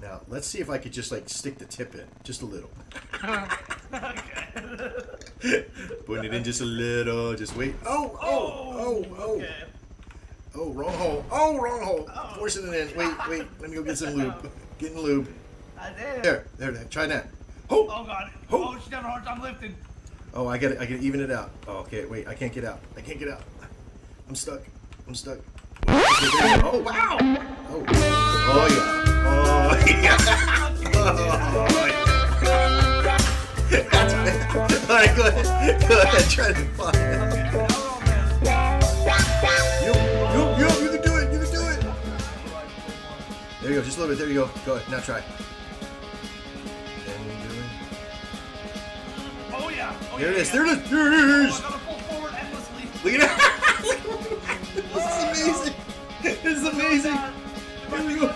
Now, let's see if I could just like stick the tip in. Just a little. Putting it in just a little. Just wait. Oh. Okay. Oh, wrong hole. Oh, wrong hole. Forcing it in. Wait. Let me go get some lube. Getting lube. I did. There. Try that. Oh God. Oh, she's having a hard time lifting. Oh, I gotta even it out. Oh, okay, wait, I can't get out. I'm stuck. Okay, there you go. Oh, wow. Oh yeah. That's bad. All right, go ahead. Try to find it. You can do it. There you go, just a little bit. There you go. Go ahead, now try. Oh yeah. There it is. Oh, I gotta pull forward endlessly. Look at that. This is amazing. Here we go.